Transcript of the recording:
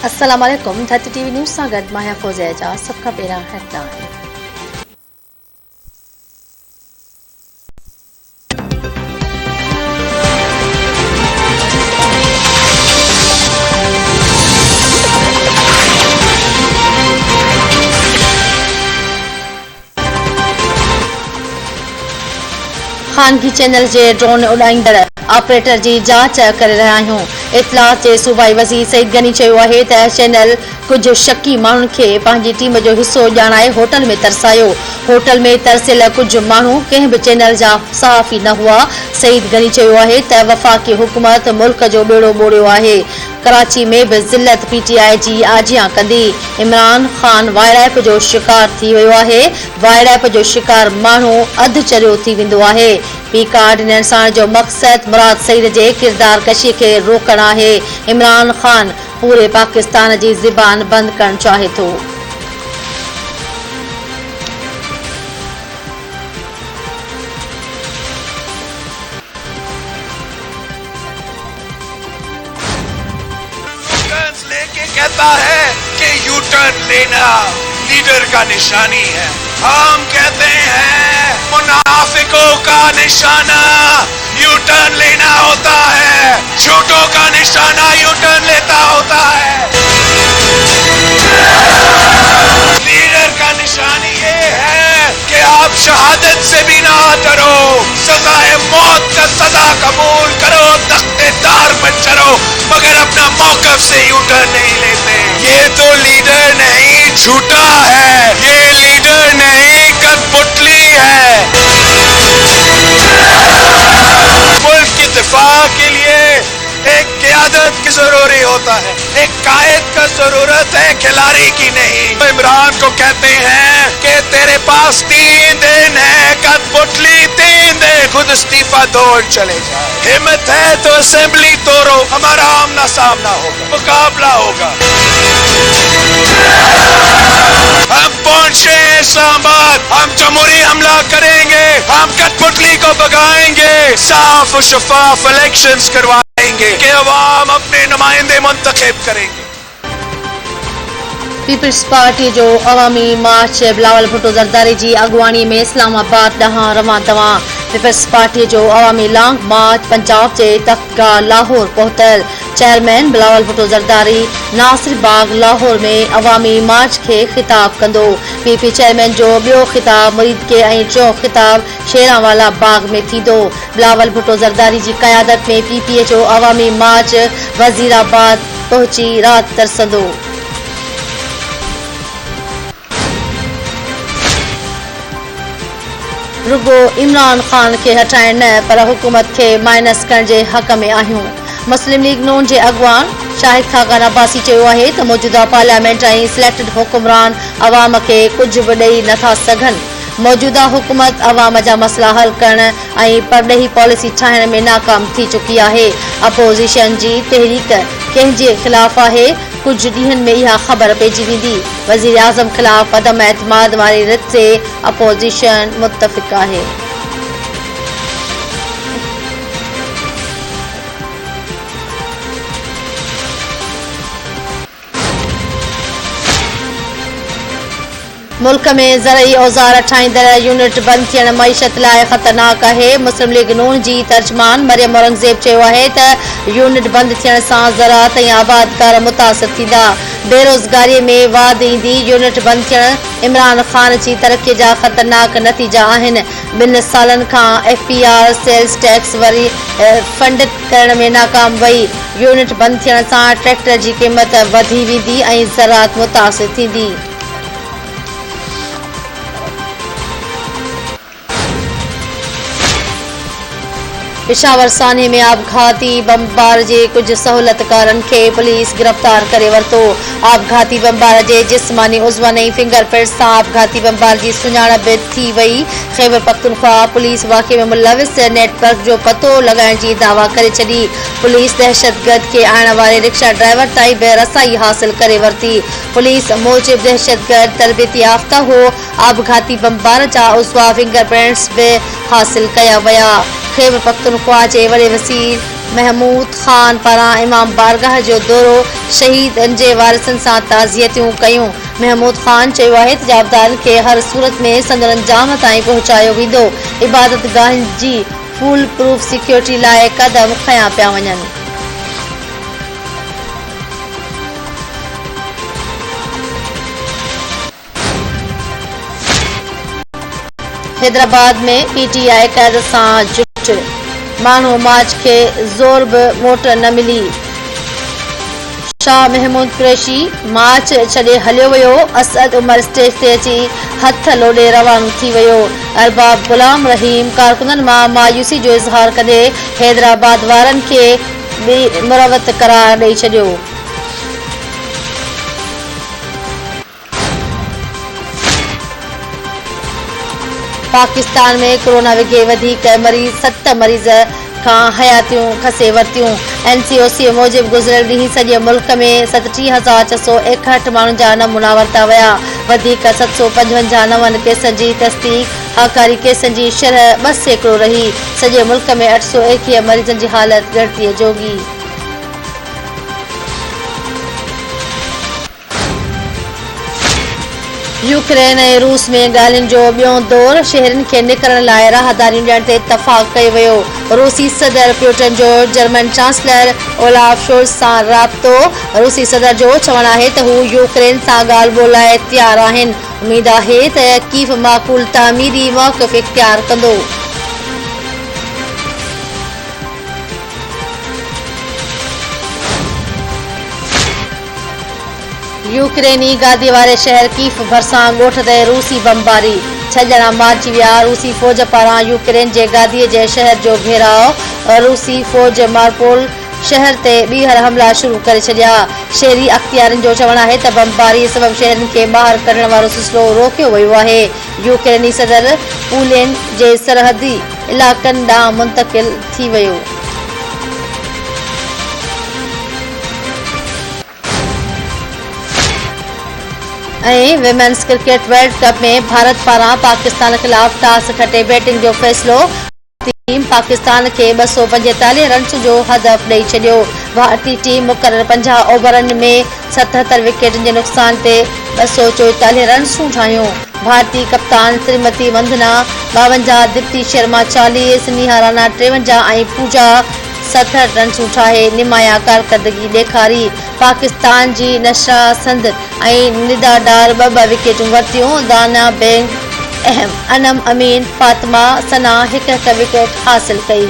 अस्सलाम वालेकुम। धरती टीवी न्यूज़ सां गॾु मां फौज़िया एजाज़। सभ खां पहिरियां हेडलाइन। ख़ानगी चैनल जे ड्रोन उॾाईंदड़ ऑपरेटर जी जांच करे रहिया आहियूं। इतलात जे सूबाई वज़ीर सईद गनी चयो आहे त चैनल कुझु शकी माण्हुनि खे पंहिंजी टीम जो हिसो ॼाणाए होटल में तरसायो। होटल में तरसियल कुझु माण्हू कंहिं बि चैनल जा सहाफ़ी न हुआ। सईद गनी चयो आहे त वफ़ाक़ी हुकूमत मुल्क जो ॿेड़ो ॿोड़ियो आहे। कराची में बि ज़िलत पीटीआई जी आजियां कंदी। इमरान ख़ान वायरैप जो शिकार थी वियो आहे। वायरैप जो शिकार माण्हू अधु चरियो थी वेंदो आहे। पी कार्ड ॾियण सां जो मक़सद मुराद सईद जे किरदार कशी खे रोकणु आहे। इमरान ख़ान पूरे पाकिस्तान जी ज़बान बंदि करणु चाहे थो। लेके कहता है कि यू टर्न लेना लीडर का निशानी है। हम कहते हैं मुनाफिकों का निशाना यू टर्न लेना होता है, झूठों का निशाना यू टर्न लेता होता है। लीडर का निशानी ये है कि आप शहादत से भी ना डरो, सजाए मौत का सजा कबूल करो, तख्तेदार मत चढ़ो, मगर अपना मौकफ से यू टर्न नहीं लेते। ये तो लीडर नहीं झूठा है, ये लीडर नहीं कठपुतली है। मुल्क की दिफा के लिए एक क़यादत की जरूरी होता है, एक कायद का जरूरत है, खिलाड़ी की नहीं। तो इमरान को कहते हैं कि तेरे पास 3 दिन है, कठपुतली 3 दिन, खुद इस्तीफा दो और चले जाए। हिम्मत है तो असेंबली तोड़ो, हमारा आमना सामना होगा, मुकाबला होगा। हम पहुंचे इस्लामाबाद, हम जमहूरी हमला करेंगे, हम कठपुतली को भगाएंगे, साफ और शफाफ इलेक्शंस करवाएंगे कि अवाम अपने नुमाइंदे मुंतखब करेंगे। पीपल्स पार्टी जो अवामी मार्च बिलावल भुट्टो ज़रदारी जी अॻुवाणी में इस्लामाबाद ॾांहुं रवां तवां। पीपल्स पार्टी जो अवामी लॉन्ग मार्च पंजाब जे तख्तगाह लाहौर पहुतल। चेयरमैन बिलावल भुट्टो ज़रदारी नासिर बाग लाहौर में अवामी मार्च खे ख़िताब कंदो। पीपी चेयरमैन जो ॿियो ख़िताब मुरीद खे ऐं टियों ख़िताब शेरांवाला बाग में थींदो। बिलावल भुट्टो ज़रदारी जी क़यादत में पीपीए जो अवामी मार्च वज़ीराबाद पहुची राति तरसंदो। रुगो इमरान ख़ान खे हटाइण न पर हुकूमत खे माइनस करण जे हक़ में आहियूं। मुस्लिम लीग नून जे अॻुवान शाहिद खाक़ान अब्बासी चयो आहे त मौजूदा पार्लियामेंट ऐं सिलेक्टेड हुकुमरान अवाम खे कुझु बि ॾेई नथा सघनि। मौजूदा हुकूमत अवाम जा मसला हल करण ऐं परॾेही पॉलिसी ठाहिण में नाकाम थी चुकी आहे। अपोज़िशन जी तहरीक कंहिंजे ख़िलाफ़ आहे, कुझु ॾींहनि में इहा ख़बर पइजी वेंदी। वज़ीर आज़म ख़िलाफ़ अदम एतमाद वारी रिथ से अपोज़िशन मुत्तफ़िक़ आहे। मुल्क में ज़रई औज़ार ठाहींदड़ यूनिट बंदि थियण मईशत लाइ ख़तरनाक आहे। मुस्लिम लीग नून जी तर्जमान मरियम औरंगज़ेब चयो आहे त यूनिट बंदि थियण सां ज़राअत ऐं आबादकार मुतासिर थींदा। बेरोज़गारीअ में वाधि ईंदी। यूनिट बंदि थियण इमरान ख़ान जी तरक़ीअ जा ख़तरनाक नतीजा आहिनि। 2 सालनि खां FPR सेल्स टैक्स वरी फंड करण में नाकाम वई। यूनिट बंदि थियण सां ट्रैक्टर जी क़ीमत वधी वेंदी ऐं ज़राअत मुतासिर थींदी। पेशावर साने में आपघाती बमबार जे कुझु सहूलियतकारनि खे पुलिस गिरफ़्तार करे वरितो। आपघाती बमबार जे जिस्मानी उज़वनि ऐं फिंगरप्रिंट सां आपघाती बमबार जी सुञाणप थी वई। ख़ैबर पख्तूनख्वा पुलिस वाक़े में मुलविस नेटवर्क जो पतो लॻाइण जी दावा करे छॾी। पुलिस दहशतगर्द खे आणण वारे रिक्शा ड्राइवर ताईं बि रसाई हासिल करे वरिती। पुलिस मूजिब दहशतगर्द तरबियत याफ़्ता हो। आपघाती बमबार जा उज़वा फिंगरप्रिंट्स बि हासिल कया विया। खैबर पख्तूनख्वा जे वॾे वज़ीर महमूद ख़ान पारां इमाम बारगाह जो दौरो शहीदनि जे वारिसनि सां ताज़ियतूं कयूं। महमूद ख़ान चयो आहे त जाबदारनि खे हर सूरत में संदनि अंजाम ताईं पहुचायो वेंदो। इबादतगाहनि जी फुल प्रूफ सिक्योरिटी लाइ क़दम खयां पिया वञनि। हैदराबाद में पीटीआई क़यादत सां जुट माण्हू मार्च खे ज़ोर बि मोट न मिली। शाह महमूद कुरैशी मार्च छॾे हलियो वियो। असद उमर स्टेज ते अची हथ लोॾे रवानो थी वियो। अरबाब गुलाम रहीम कारकुननि मां मायूसी जो इज़हार कंदे हैदराबाद वारनि खे मुरवत करार ॾेई छॾियो। पाकिस्तान में कोरोना विघे वधीक मरीज़ 7 मरीज़ खां हयातियूं खसे वरितियूं। NCOC मूजिबि गुज़िरियल ॾींहुं सॼे मुल्क में 37,661 माण्हुनि जा नमूना वरिता विया। वधीक 755 नवनि केसनि जी तस्दीक। हकारी केसनि जी शरह 2% रही। सॼे मुल्क में 821 मरीज़नि जी हालत ॻणितीअ जोगी। यूक्रेन ऐं रूस में ॻाल्हियुनि जो ॿियों दौर। शहरनि खे निकिरण लाइ राहदारियूं ॾियण ते इतफ़ाक़ कयो वियो। रूसी सदर पुतिन जो जर्मन चांसलर ओलाफ शोल्ज सां राबितो। रूसी सदर जो चवणु आहे त हू यूक्रेन सां ॻाल्हि ॿोल लाइ तयारु आहिनि। उमेद आहे त कीव माक़ूल तामीरी मौक़िफ़ इख़्तियार कंदो। यूक्रेनी गादी वारे शहर कीफ भरिसां ॻोठ ते रूसी बमबारी। 6 ॼणा मारिजी विया। रूसी फ़ौज पारां यूक्रेन जे गादीअ जे शहर जो घेराव। रूसी फ़ौज मारिपोल शहर ते ॿीहर हमला शुरू करे छॾिया। शहरी अख़्तियारनि जो चवणु आहे त बमबारी सबबि शहरनि खे ॿाहिरि कढण वारो सिलसिलो रोकियो वियो आहे। यूक्रेनी सदर पोलैंड जे सरहदी इलाइक़नि ॾांहुं मुंतक़िल थी वियो। ऐं विमेन्स क्रिकेट वर्ल्ड कप में भारत पारां पाकिस्तान ख़िलाफ़ टॉस खटे बैटिंग जो फ़ैसिलो। टीम पाकिस्तान खे 245 रन्स जो हदफ़ ॾेई छॾियो। भारतीय टीम मुक़रर 50 ओवरनि में 77 विकेटनि जे नुक़सान ते 244 रन्सूं ठाहियूं। भारतीय कप्तान श्रीमती वंदना 52, दीप्ति शर्मा 40, स्नेहा राणा 53 ऐं पूजा 67 रन्सूं ठाहे निमाया कारकर्दगी ॾेखारी। पाकिस्तान जी नशा संद ऐं निदा डार 2 विकेटूं वरितियूं। दाना बेग अनम अमीन फातिमा सना 1 विकेट हासिल कई।